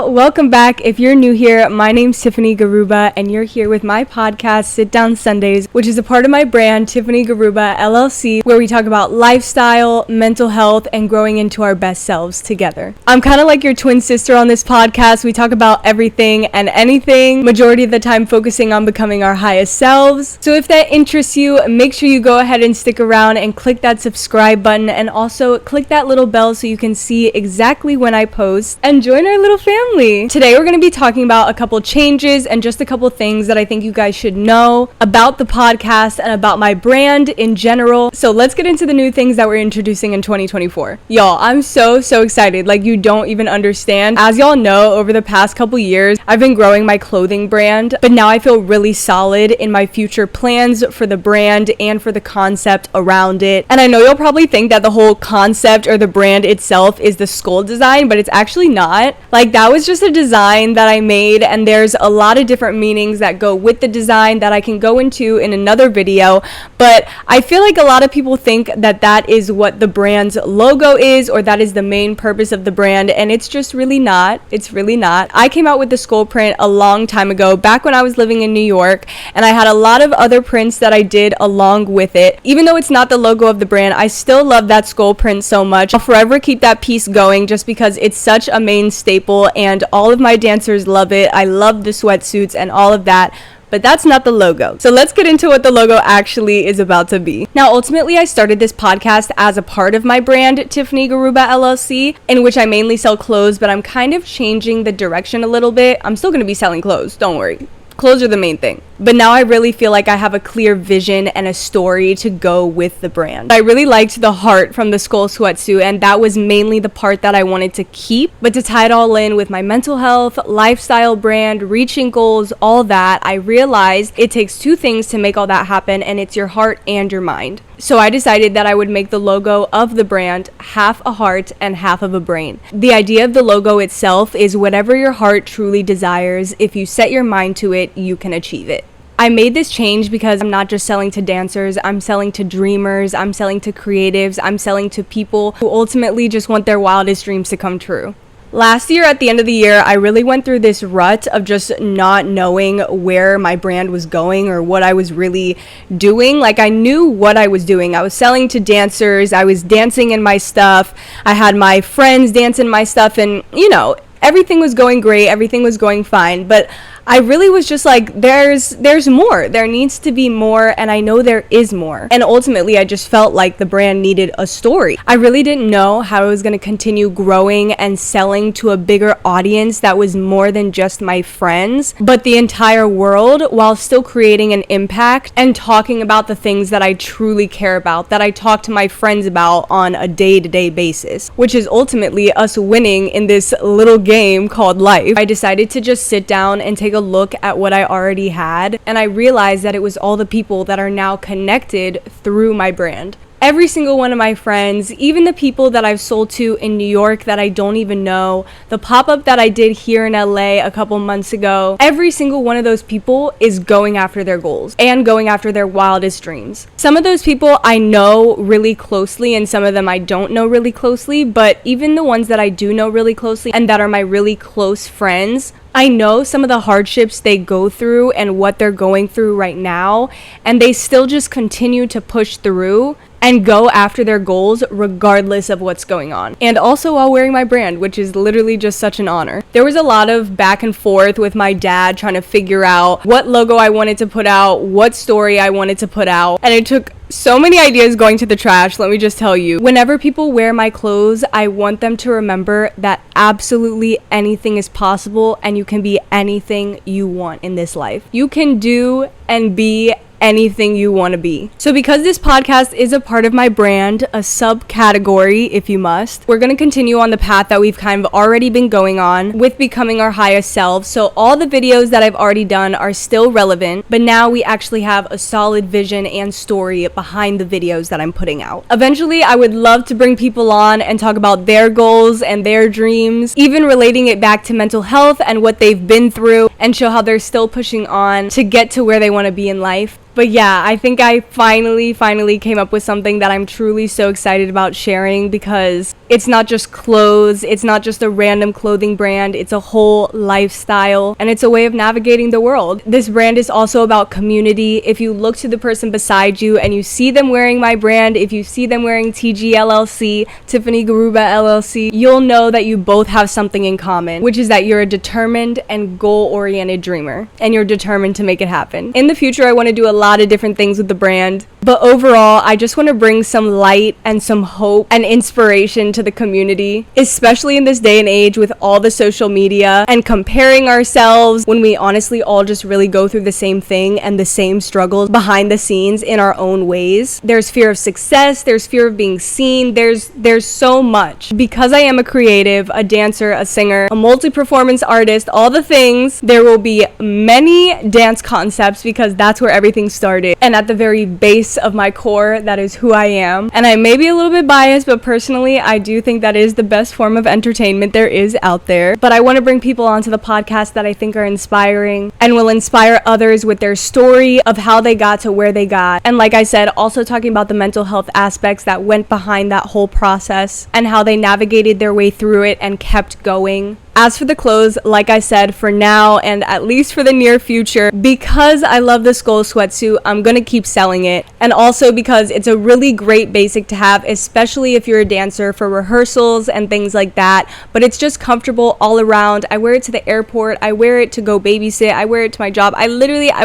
y'all, welcome back. If you're new here, my name's Tiffany Garuba and you're here with my podcast, Sit Down Sundays, which is a part of my brand, Tiffany Garuba LLC, where we talk about lifestyle, mental health, and growing into our best selves together. I'm kind of like your twin sister on this podcast. We talk about everything and anything, majority of the time focusing on becoming our highest selves. So if that interests you, make sure you go ahead and stick around and click that subscribe button, and also click that little bell so you can see exactly when I post, and join our little family. Today we're going to be talking about a couple changes and just a couple things that I think you guys should know about the podcast and about my brand in general. So let's get into the new things that we're introducing in 2024. Y'all, I'm so excited. Like, you don't even understand. As y'all know, over the past couple years, I've been growing my clothing brand, but now I feel really solid in my future plans for the brand and for the concept around it. And I know you'll probably think that the whole concept or the brand itself is the skull design, but it's actually not. Like, that was just a design that I made, and there's a lot of different meanings that go with the design that I can go into in another video. But I feel like a lot of people think that that is what the brand's logo is, or that is the main purpose of the brand, and it's just really not. It's really not. I came out with the skull print a long time ago, back when I was living in New York, and I had a lot of other prints that I did along with it. Even though it's not the logo of the brand, I still love that skull print so much. I'll forever keep that piece going just because it's such a main staple and all of my dancers love it. I love the sweatsuits and all of that. But that's not the logo. So let's get into what the logo actually is about to be. Now, ultimately, I started this podcast as a part of my brand, Tiffany Garuba LLC, in which I mainly sell clothes, but I'm kind of changing the direction a little bit. I'm still going to be selling clothes, don't worry. Clothes are the main thing. But now I really feel like I have a clear vision and a story to go with the brand. I really liked the heart from the skull sweatsuit, and that was mainly the part that I wanted to keep. But to tie it all in with my mental health, lifestyle brand, reaching goals, all that, I realized it takes two things to make all that happen, and it's your heart and your mind. So I decided that I would make the logo of the brand half a heart and half of a brain. The idea of the logo itself is whatever your heart truly desires, if you set your mind to it, you can achieve it. I made this change because I'm not just selling to dancers, I'm selling to dreamers, I'm selling to creatives, I'm selling to people who ultimately just want their wildest dreams to come true. Last year, at the end of the year, I really went through this rut of just not knowing where my brand was going or what I was really doing. Like, I knew what I was doing. I was selling to dancers, I was dancing in my stuff, I had my friends dance in my stuff, and, you know, everything was going great, everything was going fine, but I really was just like, there's more. There needs to be more, and I know there is more. And ultimately, I just felt like the brand needed a story. I really didn't know how I was going to continue growing and selling to a bigger audience that was more than just my friends, but the entire world, while still creating an impact and talking about the things that I truly care about, that I talk to my friends about on a day-to-day basis, which is ultimately us winning in this little game called life. I decided to just sit down and take a look at what I already had, and I realized that it was all the people that are now connected through my brand. Every single one of my friends, even the people that I've sold to in New York that I don't even know, the pop-up that I did here in LA a couple months ago, every single one of those people is going after their goals and going after their wildest dreams. Some of those people I know really closely, and some of them I don't know really closely, but even the ones that I do know really closely and that are my really close friends, I know some of the hardships they go through and what they're going through right now, and they still just continue to push through and go after their goals regardless of what's going on. And also while wearing my brand, which is literally just such an honor. There was a lot of back and forth with my dad trying to figure out what logo I wanted to put out, what story I wanted to put out, and it took so many ideas going to the trash, let me just tell you. Whenever people wear my clothes, I want them to remember that absolutely anything is possible, and you can be anything you want in this life. You can do and be anything you want to be. So because this podcast is a part of my brand, a subcategory if you must, we're going to continue on the path that we've kind of already been going on with becoming our highest selves. So all the videos that I've already done are still relevant, but now we actually have a solid vision and story behind the videos that I'm putting out. Eventually, I would love to bring people on and talk about their goals and their dreams, even relating it back to mental health and what they've been through, and show how they're still pushing on to get to where they want to be in life. But yeah, I think I finally came up with something that I'm truly so excited about sharing, because it's not just clothes, it's not just a random clothing brand, it's a whole lifestyle, and it's a way of navigating the world. This brand is also about community. If you look to the person beside you and you see them wearing my brand, if you see them wearing TG LLC, Tiffany Garuba LLC, you'll know that you both have something in common, which is that you're a determined and goal-oriented dreamer, and you're determined to make it happen. In the future, I want to do a lot of different things with the brand, but overall, I just want to bring some light and some hope and inspiration to the community, especially in this day and age with all the social media and comparing ourselves, when we honestly all just really go through the same thing and the same struggles behind the scenes in our own ways. There's fear of success, there's fear of being seen, there's so much. Because I am a creative, a dancer, a singer, a multi-performance artist, all the things, there will be many dance concepts, because that's where everything started. And at the very base of my core, that is who I am. And I may be a little bit biased, but personally, I do think that is the best form of entertainment there is out there. But I want to bring people onto the podcast that I think are inspiring and will inspire others with their story of how they got to where they got. And like I said, also talking about the mental health aspects that went behind that whole process and how they navigated their way through it and kept going. As for the clothes, like I said, for now and at least for the near future, because I love the skull sweatsuit, I'm gonna keep selling it. And also because it's a really great basic to have, especially if you're a dancer, for rehearsals and things like that. But it's just comfortable all around. I wear it to the airport, I wear it to go babysit, I wear it to my job. I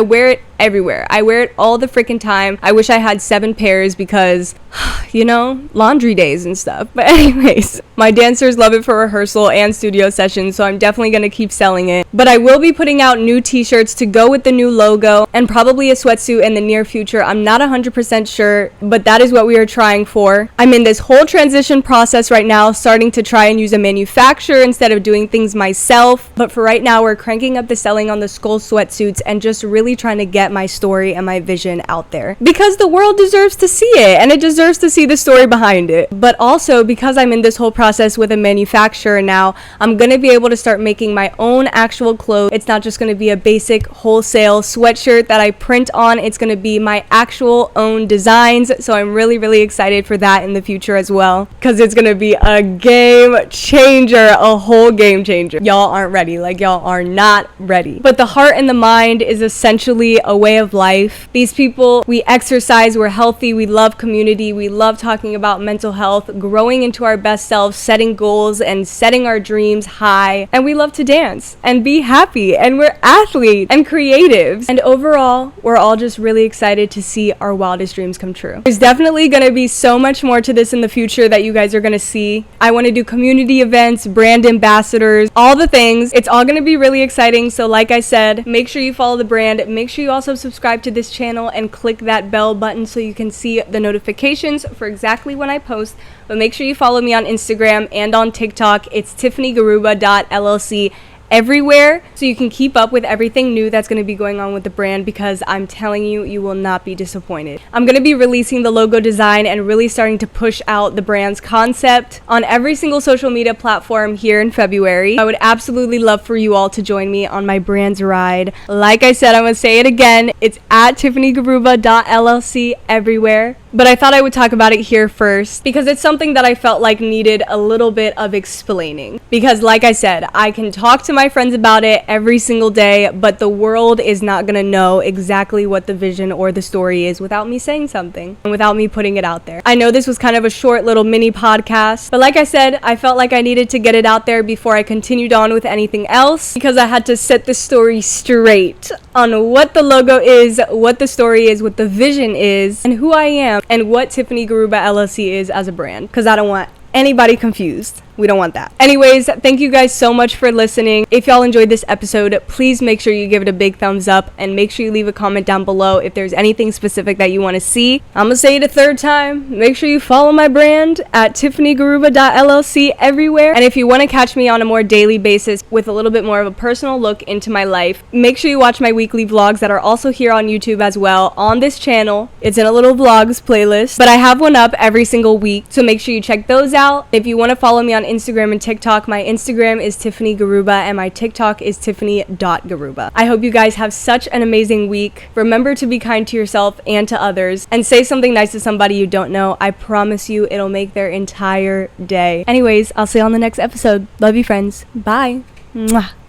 wear it everywhere. I wear it all the freaking time. I wish I had 7 pairs because, you know, laundry days and stuff. But anyways, my dancers love it for rehearsal and studio sessions, so I'm definitely going to keep selling it. But I will be putting out new t-shirts to go with the new logo, and probably a sweatsuit in the near future. I'm not 100% sure, but that is what we are trying for. I'm in this whole transition process right now, starting to try and use a manufacturer instead of doing things myself. But for right now, we're cranking up the selling on the skull sweatsuits and just really trying to get my story and my vision out there, because the world deserves to see it, and it deserves to see the story behind it. But also, because I'm in this whole process with a manufacturer now, I'm gonna be able to start making my own actual clothes. It's not just gonna be a basic wholesale sweatshirt that I print on. It's gonna be my actual own designs, so I'm really excited for that in the future as well, because it's gonna be a game changer, a whole game changer. Y'all aren't ready, like y'all are not ready. But the heart and the mind is essentially a way of life. These people, we exercise, we're healthy, we love community, we love talking about mental health, growing into our best selves, setting goals and setting our dreams high, and we love to dance and be happy, and we're athletes and creatives, and overall we're all just really excited to see our wildest dreams come true. There's definitely going to be so much more to this in the future that you guys are going to see. I want to do community events, brand ambassadors, all the things. It's all going to be really exciting. So like I said, make sure you follow the brand, make sure you also subscribe to this channel and click that bell button so you can see the notifications for exactly when I post. But make sure you follow me on Instagram and on TikTok. It's tiffanygaruba.llc everywhere, so you can keep up with everything new that's going to be going on with the brand, because I'm telling you, you will not be disappointed. I'm going to be releasing the logo design and really starting to push out the brand's concept on every single social media platform here in February. I would absolutely love for you all to join me on my brand's ride. Like I said, I'm going to say it again, it's at tiffanygaruba.llc everywhere. But I thought I would talk about it here first, because it's something that I felt like needed a little bit of explaining. Because like I said, I can talk to my friends about it every single day, but the world is not going to know exactly what the vision or the story is without me saying something and without me putting it out there. I know this was kind of a short little mini podcast, but like I said, I felt like I needed to get it out there before I continued on with anything else, because I had to set the story straight on what the logo is, what the story is, what the vision is, and who I am, and what Tiffany Garuba LLC is as a brand, because I don't want anybody confused. We don't want that. Anyways, thank you guys so much for listening. If y'all enjoyed this episode, please make sure you give it a big thumbs up, and make sure you leave a comment down below if there's anything specific that you want to see. I'm gonna say it a third time. Make sure you follow my brand at tiffanygaruba.llc everywhere. And if you want to catch me on a more daily basis with a little bit more of a personal look into my life, make sure you watch my weekly vlogs that are also here on YouTube as well on this channel. It's in a little vlogs playlist, but I have one up every single week, so make sure you check those out. If you want to follow me on Instagram and TikTok. My Instagram is Tiffany Garuba and my TikTok is Tiffany.Garuba. I hope you guys have such an amazing week. Remember to be kind to yourself and to others, and say something nice to somebody you don't know. I promise you it'll make their entire day. Anyways, I'll see you on the next episode. Love you, friends. Bye. Mwah.